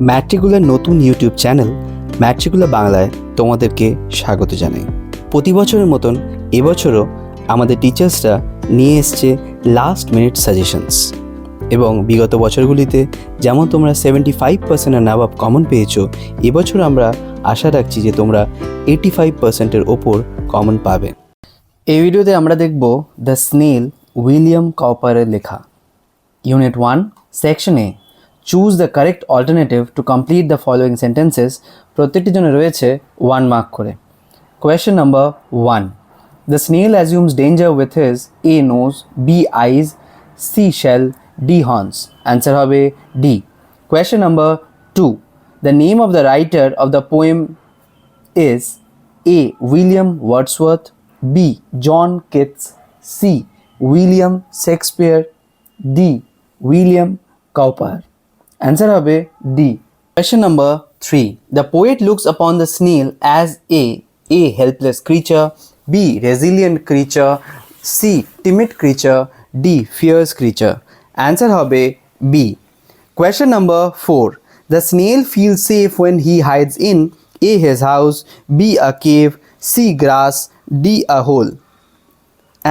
ম্যাট্রিকুলার নতুন YouTube channel ম্যাট্রিকুলা বাংলায় তোমাদেরকে স্বাগত জানাই। প্রতি বছরের মতন এবছরও আমাদের টিচার্সরা নিয়ে এসছে লাস্ট মিনিট সাজেশনস, এবং বিগত বছরগুলিতে যেমন তোমরা 75% অ্যাবাভ কমন পেয়েছো, এবছর আমরা আশা রাখছি যে তোমরা 85%-এর ওপর কমন পাবে। এই ভিডিওতে আমরা দেখব দ্য স্নেল উইলিয়াম কাউপারের লেখা। Unit 1, section A, choose the correct alternative to complete the following sentences. প্রত্যেকটি জন্য রয়েছে 1 মার্ক করে। Question number 1, the snail assumes danger with his A nose, B eyes, C shell, D horns. Answer হবে D। Question number 2, the name of the writer of the poem is A. William Wordsworth, B. John Keats, C. William Shakespeare, D. William Cowper. Answer হবে D. Question number 3. The poet looks upon the snail as A. Helpless creature, B. Resilient creature, C. Timid creature, D. Fierce creature. Answer হবে B. Question number 4. The snail feels safe when he hides in A. his house, B. a cave, C. grass, D. a hole.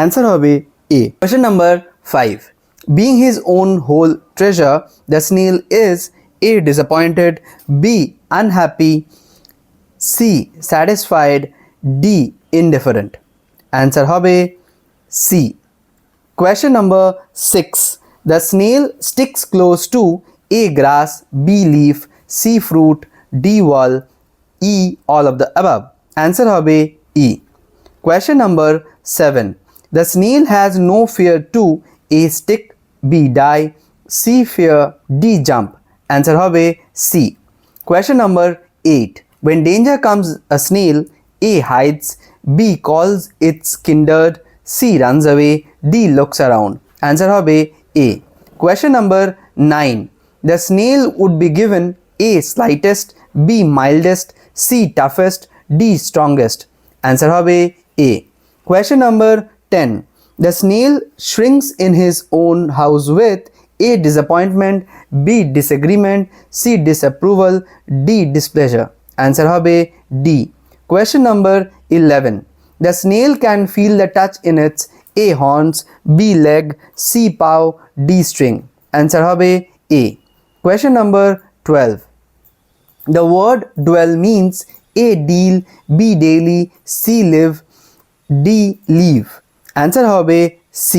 Answer হবে A. Question number 5. Being his own whole treasure, the snail is A. disappointed, B. unhappy, C. satisfied, D. indifferent. Answer হবে C. Question number 6. The snail sticks close to A. grass, B. leaf, C. fruit, D. wall, E. all of the above. Answer হবে E. Question number 7. The snail has no fear to A. stick, B. die, C. fear, D. jump. Answer হবে C. Question number 8. When danger comes a snail, A. hides, B. calls its kindred, C. runs away, D. looks around. Answer হবে A. Question number 9. The snail would be given A. slightest, B. mildest, C. toughest, D. strongest. Answer হবে A. Question number 10. The snail shrinks in his own house with A. disappointment, B. disagreement, C. disapproval, D. displeasure. Answer হবে D. Question number 11. The snail can feel the touch in its A. horns, B. leg, C. paw, D. string. Answer হবে A. Question number 12. The word dwell means A. deal, B. daily, C. live, D. leave. Answer হবে C.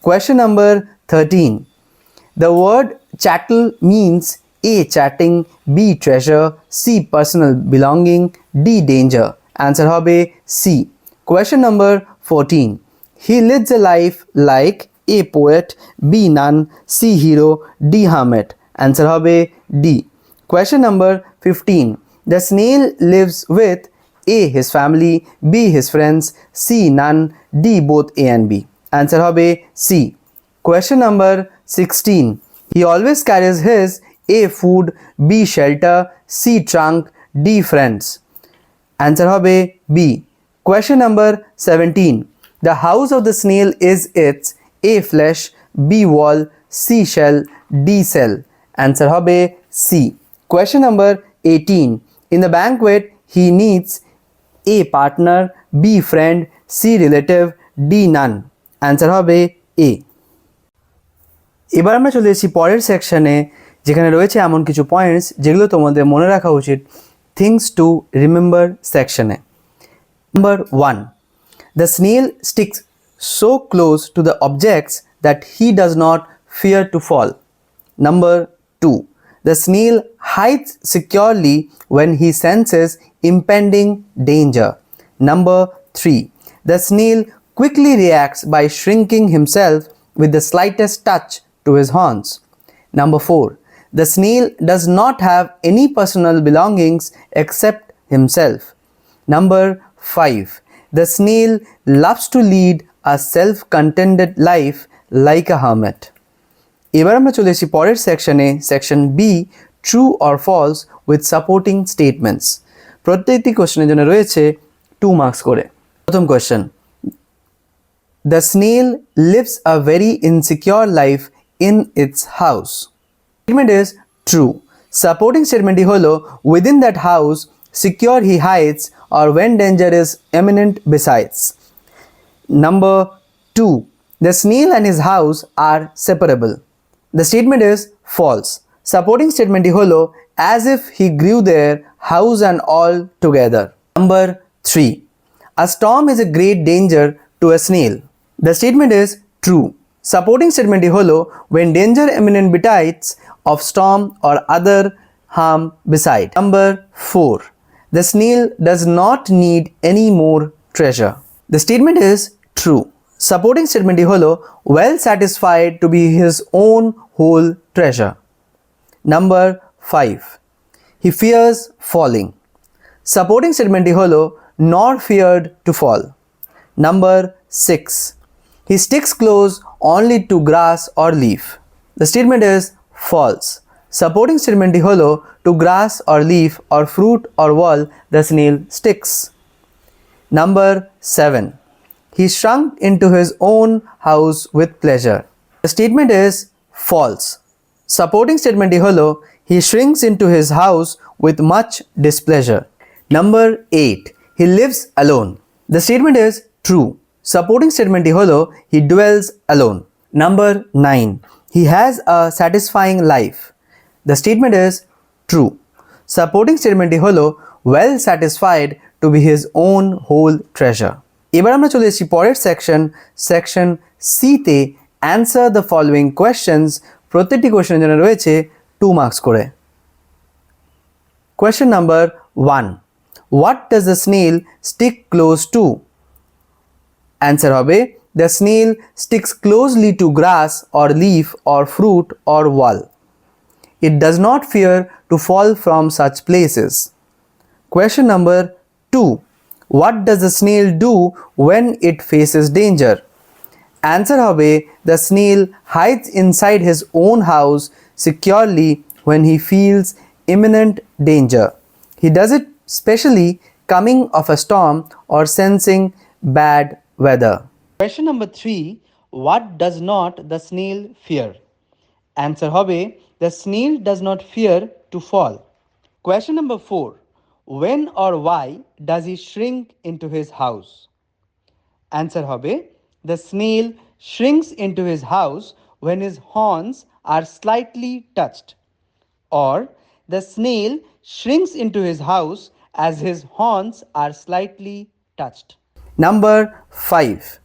Question number 13. The word chattel means A. chatting, B. treasure, C. personal belonging, D. danger. Answer হবে C. Question number 14. He lives a life like A. poet, B. nun, C. hero, D. hermit. Answer হবে D. Question number 15. The snail lives with A. his family, B. his friends, C. none, D. both A and B. Answer হবে C. Question number 16. He always carries his A. food, B. shelter, C. trunk, D. friends. Answer হবে B. Question number 17. The house of the snail is its A. flesh, B. wall, C. shell, D. cell. Answer হবে C. Question number 18. In the banquet, he needs A. partner, B. friend, C. relative, D. none. Answer হবে A. এবার আমরা চলে এসেছি পরের সেকশনে, যেখানে রয়েছে এমন কিছু পয়েন্টস যেগুলো তোমাদের মনে রাখা উচিত থিংস টু রিমেম্বার সেকশনে। Number 1. The snail sticks so close to the objects that he does not fear to fall. Number 2. The snail hides securely when he senses impending danger. Number 3. The snail quickly reacts by shrinking himself with the slightest touch to his horns. Number 4. The snail does not have any personal belongings except himself. Number 5. The snail loves to lead a self-contented life like a hermit. এবার আমরা চলে এসেছি পরের সেকশনে, section B, true or false with supporting statements. প্রত্যেকটি কোশ্চেনের জন্য রয়েছে 2 মার্কস করে। প্রথম question, the snail lives a very insecure life in its house. Statement is true. Supporting স্টেটমেন্টটি হলো within that house secure he hides or when danger is imminent besides. Number 2. The snail and his house are separable. The statement is false. Supporting statement holo as if he grew their house and all together. Number 3. A storm is a great danger to a snail. The statement is true. Supporting statement holo when danger imminent betides of storm or other harm beside. Number 4. The snail does not need any more treasure. The statement is true. Supporting statement holo well satisfied to be his own whole treasure. Number 5. He fears falling. Supporting statement holo nor feared to fall. Number 6. He sticks close only to grass or leaf. The statement is false. Supporting statement holo to grass or leaf or fruit or wall the snail sticks. Number 7. He shrunk into his own house with pleasure. The statement is false. Supporting statement holo he shrinks into his house with much displeasure. Number 8. He lives alone. The statement is true. Supporting statement holo he dwells alone. Number 9. He has a satisfying life. The statement is true. Supporting statement holo well satisfied to be his own whole treasure. এবার আমরা চলে এসেছি পরের section সিতে answer the following questions. প্রত্যেকটি কোয়েশ্চেনের জন্য রয়েছে 2 marks করে। Question number 1. What does the snail stick close to? Answer হবে the snail sticks closely to grass or leaf or fruit or wall. It does not fear to fall from such places. Question number 2. What does the snail do when it faces danger? Answer hobe the snail hides inside his own house securely when he feels imminent danger. He does it specially coming of a storm or sensing bad weather. Question number 3. What does not the snail fear? Answer hobe the snail does not fear to fall. Question number 4. When or why does he shrink into his house? Answer hobe the snail shrinks into his house when his horns are slightly touched, or the snail shrinks into his house as his horns are slightly touched. Number 5.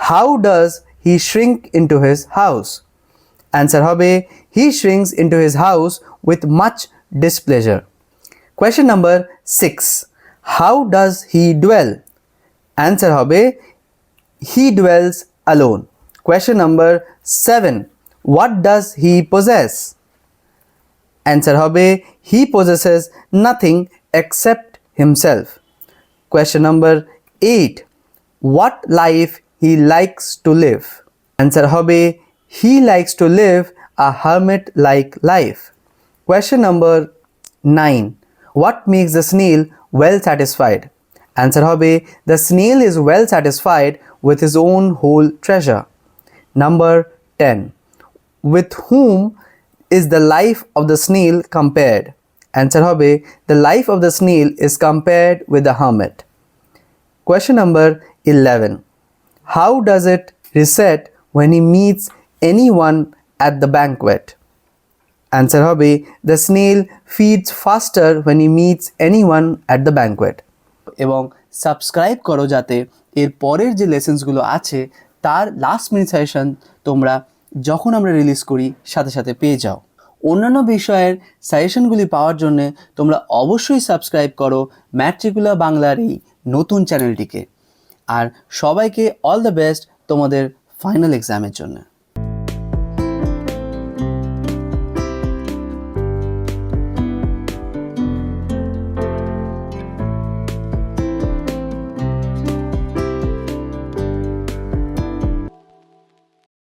How does he shrink into his house? Answer hobe he shrinks into his house with much displeasure. Question number 6. How does he dwell? Answer hobe he dwells alone. Question number 7. What does he possess? Answer hobe he possesses nothing except himself. Question number 8. What life he likes to live? Answer hobe he likes to live a hermit-like life. Question number 9. What makes the snail well satisfied? Answer hobe the snail is well satisfied with his own whole treasure. Number 10. With whom is the life of the snail compared? Answer hobe the life of the snail is compared with the hermit. Question number 11. How does it reset when he meets anyone at the banquet? Answer hobe the snail feeds faster when he meets anyone at the banquet. এবং subscribe করো যাতে এর পরের যে লেসেন্সগুলো আছে তার last minute suggestion তোমরা যখন আমরা রিলিজ করি সাথে সাথে পেয়ে যাও। অন্যান্য বিষয়ের সাজেশনগুলি পাওয়ার জন্য তোমরা অবশ্যই সাবস্ক্রাইব করো ম্যাট্রিকুলা বাংলার এই নতুন চ্যানেলটিকে। আর সবাইকে অল দ্য বেস্ট তোমাদের ফাইনাল এক্সামের জন্য।